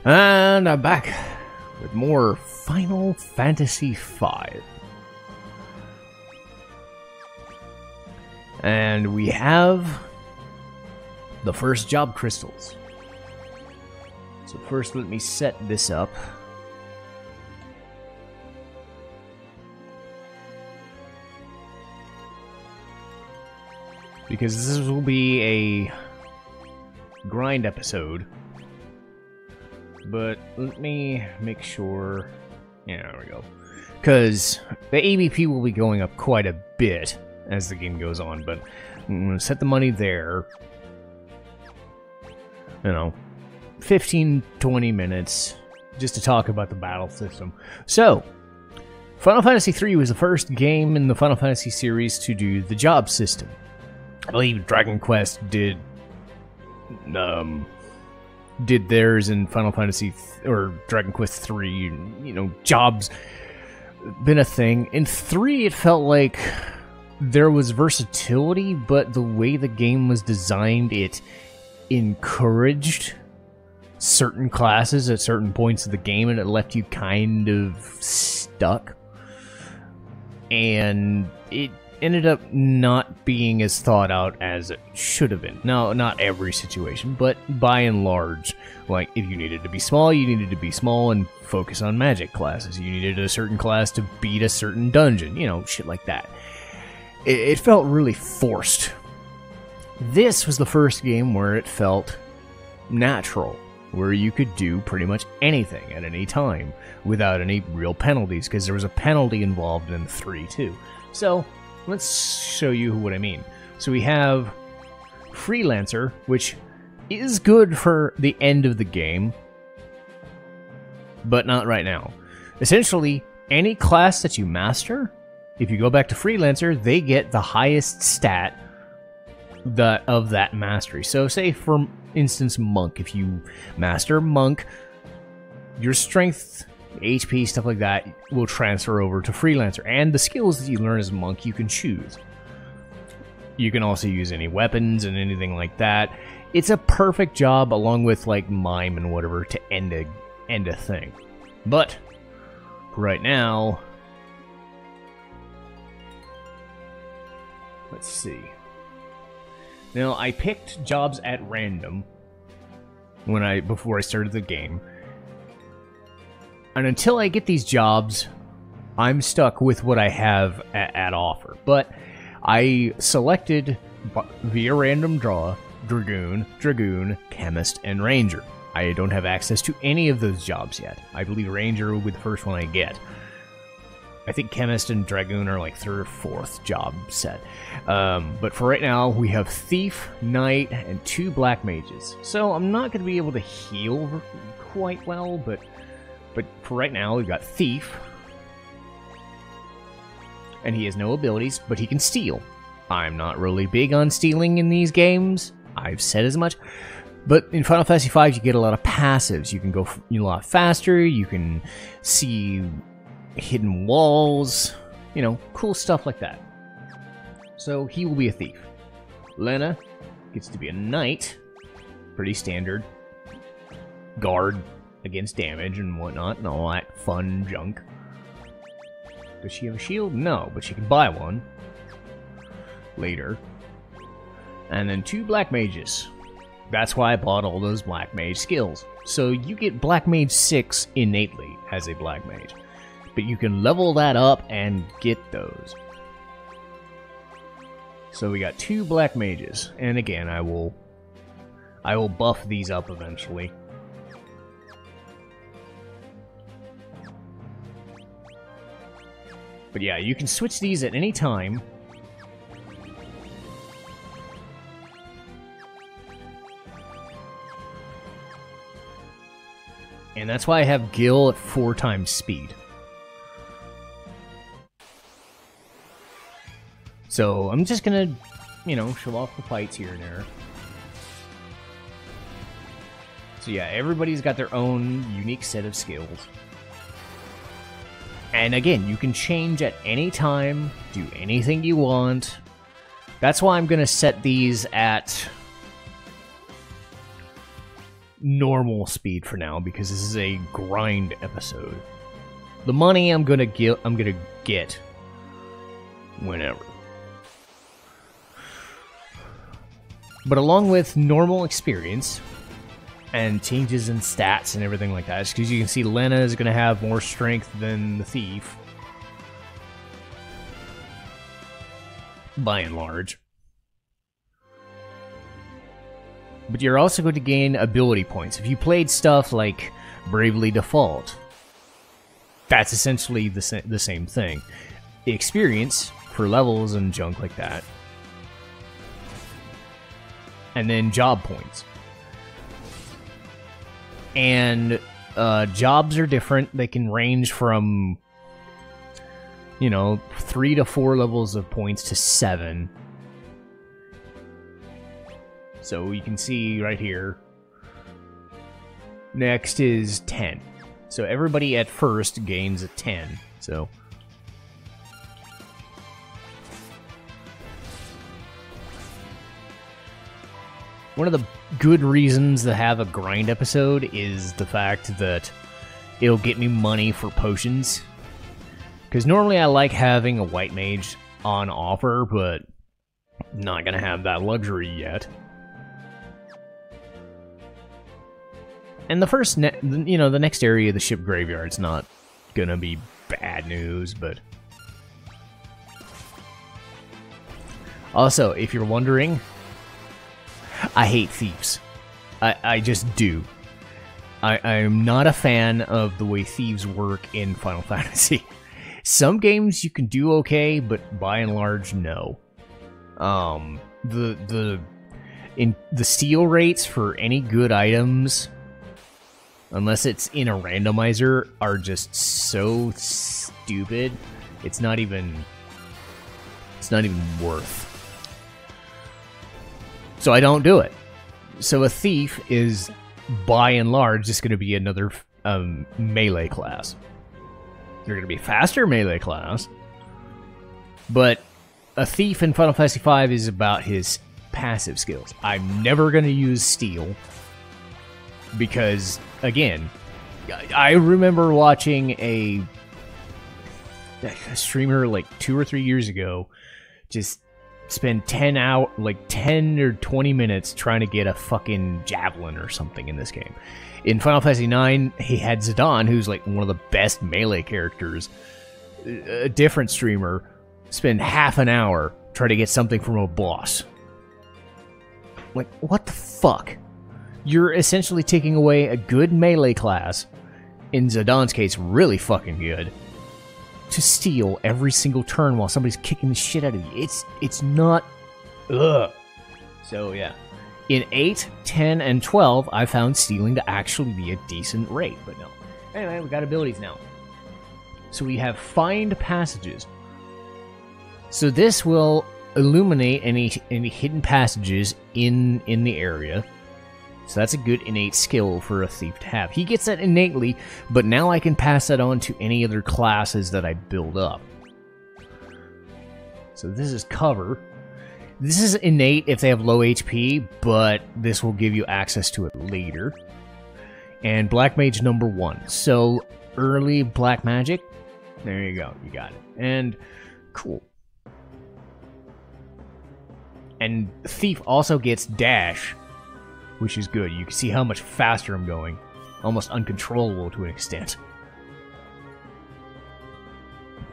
And I'm back with more Final Fantasy V. And we have the first job crystals. So first let me set this up. Because this will be a grind episode. But let me make sure... Yeah, there we go. Because the ABP will be going up quite a bit as the game goes on, but I'm going to set the money there. You know, 15-20 minutes just to talk about the battle system. So, Final Fantasy III was the first game in the Final Fantasy series to do the job system. I believe Dragon Quest did theirs in Final Fantasy or Dragon Quest 3. You know, jobs been a thing. In 3 it felt like there was versatility, but the way the game was designed, it encouraged certain classes at certain points of the game, and it left you kind of stuck. And it ended up not being as thought out as it should have been. Now, not every situation, but by and large, like, if you needed to be small, you needed to be small and focus on magic classes. You needed a certain class to beat a certain dungeon, you know, shit like that. It felt really forced. This was the first game where it felt natural, where you could do pretty much anything at any time without any real penalties, because there was a penalty involved in 3 too. So, let's show you what I mean. So we have Freelancer, which is good for the end of the game, but not right now. Essentially, any class that you master, if you go back to Freelancer, they get the highest stat of that mastery. So say, for instance, Monk. If you master Monk, your strength, HP, stuff like that will transfer over to Freelancer. And the skills that you learn as Monk, you can choose. You can also use any weapons and anything like that. It's a perfect job, along with like Mime and whatever, to end a thing. But right now, let's see. Now, I picked jobs at random before I started the game. And until I get these jobs, I'm stuck with what I have at offer. But I selected, via random draw, Dragoon, Chemist, and Ranger. I don't have access to any of those jobs yet. I believe Ranger will be the first one I get. I think Chemist and Dragoon are like 3rd or 4th job set. But for right now, we have Thief, Knight, and 2 Black Mages. So I'm not going to be able to heal quite well, but for right now, we've got Thief. And he has no abilities, but he can steal. I'm not really big on stealing in these games. I've said as much. But in Final Fantasy V, you get a lot of passives. You can go a lot faster, you can see hidden walls, you know, cool stuff like that. So he will be a thief. Lena gets to be a knight. Pretty standard. Guard against damage and whatnot and all that fun junk. Does she have a shield? No, but she can buy one later. And then 2 Black Mages. That's why I bought all those Black Mage skills. So you get Black Mage 6 innately as a Black Mage. But you can level that up and get those. So we got 2 Black Mages. And again, I will buff these up eventually. But yeah, you can switch these at any time. And that's why I have Gil at 4 times speed. So I'm just gonna, you know, show off the fights here and there. So yeah, everybody's got their own unique set of skills. And again, you can change at any time, do anything you want. That's why I'm going to set these at normal speed for now because this is a grind episode. The money I'm gonna get whenever. But along with normal experience and changes in stats and everything like that, because you can see Lena is gonna have more strength than the thief, by and large. But you're also going to gain ability points. If you played stuff like Bravely Default, that's essentially the same thing. The experience for levels and junk like that. And then job points. And jobs are different. They can range from, 3 to 4 levels of points to 7. So you can see right here. Next is 10. So everybody at first gains a 10. So one of the good reasons to have a grind episode is the fact that it'll get me money for potions. Because normally I like having a white mage on offer, but not gonna have that luxury yet. And the first, the next area of the ship graveyard's not gonna be bad news, but... Also, if you're wondering, I hate thieves. I just do. I'm not a fan of the way thieves work in Final Fantasy. Some games you can do okay, but by and large, no. The steal rates for any good items, unless it's in a randomizer, are just so stupid. It's not even worth. So I don't do it. So a thief is, by and large, just going to be another melee class. They're going to be faster melee class, but a thief in Final Fantasy V is about his passive skills. I'm never going to use steal because, again, I remember watching a streamer like 2 or 3 years ago just spend 10 or 20 minutes trying to get a fucking javelin or something in this game. In Final Fantasy IX, he had Zidane, who's like one of the best melee characters. A different streamer spend half an hour trying to get something from a boss. Like, what the fuck? You're essentially taking away a good melee class, in Zidane's case, really fucking good, to steal every single turn while somebody's kicking the shit out of you. It's not... Ugh. So, yeah. In 8, 10, and 12, I found stealing to actually be a decent rate, but no. Anyway, we got abilities now. So we have Find Passages. So this will illuminate any hidden passages in the area. So that's a good innate skill for a thief to have. He gets that innately, but now I can pass that on to any other classes that I build up. So this is cover. This is innate if they have low HP, but this will give you access to it later. And Black Mage number 1. So early black magic. There you go. You got it. And cool. And Thief also gets dash, which is good. You can see how much faster I'm going. Almost uncontrollable to an extent.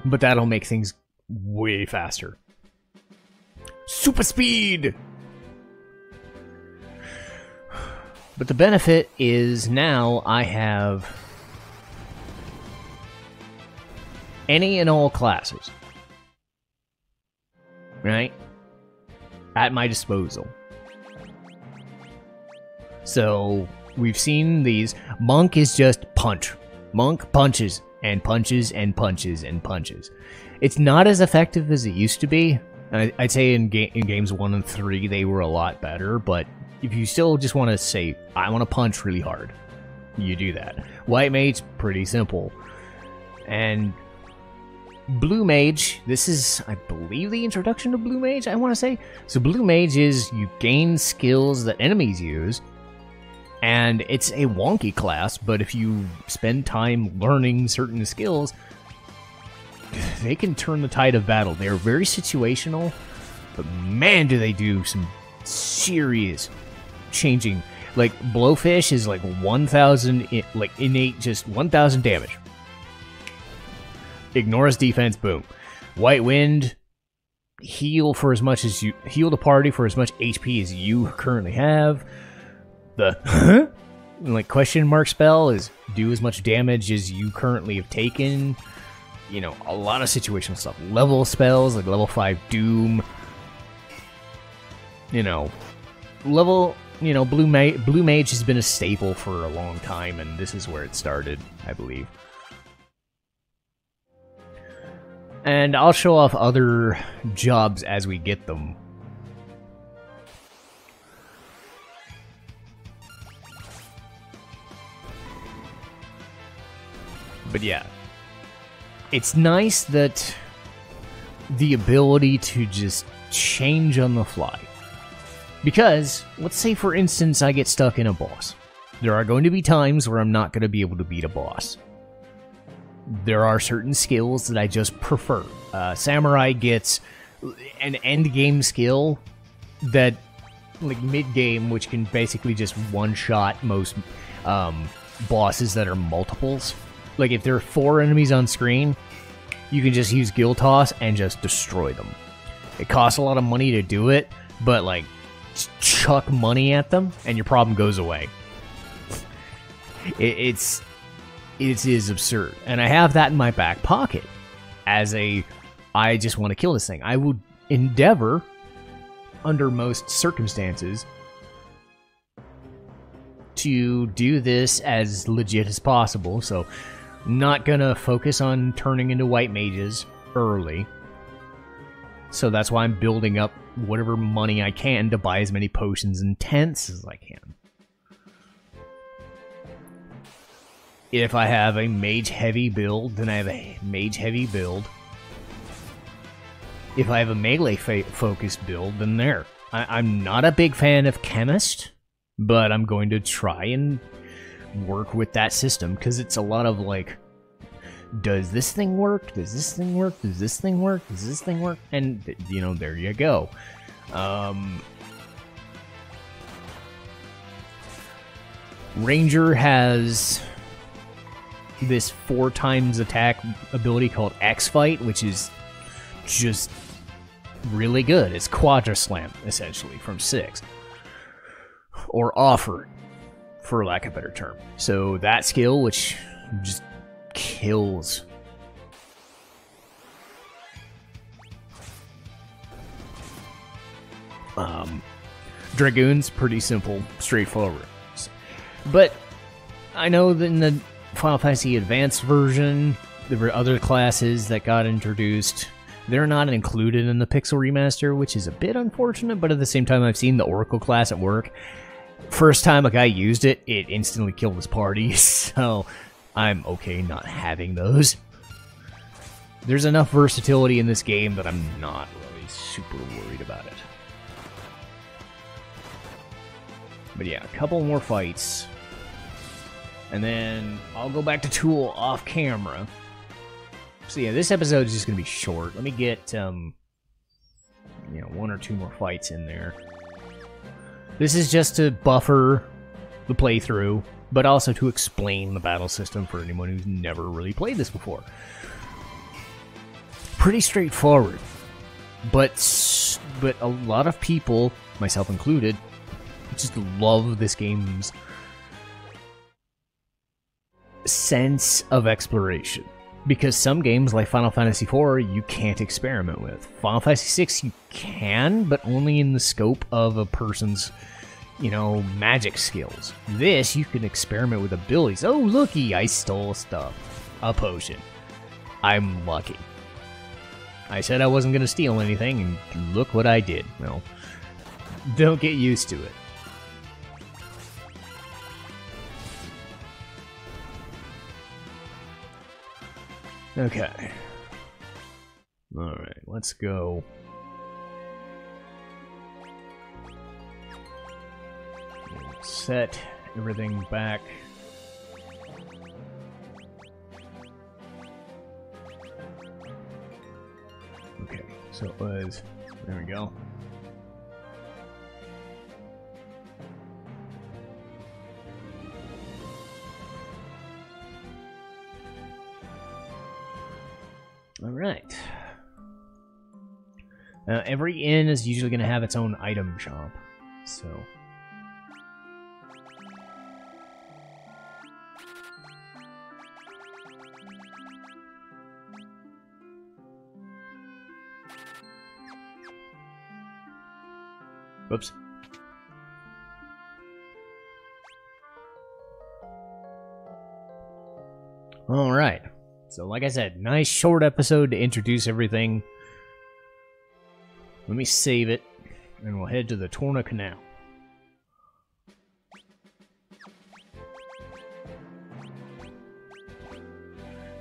But that'll make things way faster. Super speed! But the benefit is now I have any and all classes, right, at my disposal. So we've seen these. Monk is just punch. Monk punches and punches and punches and punches. It's not as effective as it used to be. I'd say in games 1 and 3 they were a lot better, but if you still just want to say, I want to punch really hard, you do that. White Mage, pretty simple. And Blue Mage, this is, I believe, the introduction to Blue Mage, I want to say. So Blue Mage is you gain skills that enemies use, And it's a wonky class, but if you spend time learning certain skills, they can turn the tide of battle. They're very situational, but man, do they do some serious changing. Like, Blowfish is like 1,000, like, innate, just 1,000 damage. Ignores defense, boom. White Wind, heal for as much as you... Heal the party for as much HP as you currently have. The like question mark spell is do as much damage as you currently have taken. You know, a lot of situational stuff. Level spells like level 5 Doom. You know, Blue Mage has been a staple for a long time, and this is where it started, I believe. And I'll show off other jobs as we get them. But yeah, it's nice that the ability to just change on the fly. Because, let's say for instance I get stuck in a boss. There are going to be times where I'm not going to be able to beat a boss. There are certain skills that I just prefer. Samurai gets an end-game skill that, like mid-game, which can basically just one-shot most bosses that are multiples. Like, if there are 4 enemies on screen, you can just use Guild Toss and just destroy them. It costs a lot of money to do it, but, like, just chuck money at them, and your problem goes away. It is absurd. And I have that in my back pocket as I just want to kill this thing. I would endeavor, under most circumstances, to do this as legit as possible, so not gonna focus on turning into white mages early. So that's why I'm building up whatever money I can to buy as many potions and tents as I can. If I have a mage heavy build, then I have a mage heavy build. If I have a melee focused build, then there. I'm not a big fan of chemist, but I'm going to try and work with that system, because it's a lot of like, does this thing work? Does this thing work? Does this thing work? Does this thing work? And, you know, there you go. Ranger has this 4 times attack ability called X-Fight, which is just really good. It's Quadra Slam, essentially, from 6. Or Offer, for lack of a better term. So that skill, which just kills. Dragoon's pretty simple, straightforward. But I know that in the Final Fantasy Advanced version, there were other classes that got introduced. They're not included in the Pixel Remaster, which is a bit unfortunate, but at the same time, I've seen the Oracle class at work. First time a guy used it, it instantly killed his party, so I'm okay not having those. There's enough versatility in this game that I'm not really super worried about it. But yeah, a couple more fights. And then I'll go back to Tool off camera. So yeah, this episode is just going to be short. Let me get, you know, 1 or 2 more fights in there. This is just to buffer the playthrough, but also to explain the battle system for anyone who's never really played this before. Pretty straightforward, but a lot of people, myself included, just love this game's sense of exploration. Because some games, like Final Fantasy IV, you can't experiment with. Final Fantasy VI, you can, but only in the scope of a person's, you know, magic skills. This, you can experiment with abilities. Oh, looky, I stole stuff. A potion. I'm lucky. I said I wasn't going to steal anything, and look what I did. Well, don't get used to it. Okay. Alright, let's go. Set everything back. Okay, so it was... There we go. Alright. Every inn is usually going to have its own item shop, so... Whoops. Alright. So, like I said, nice short episode to introduce everything. Let me save it, and we'll head to the Torna Canal.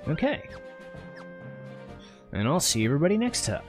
Okay. And I'll see everybody next time.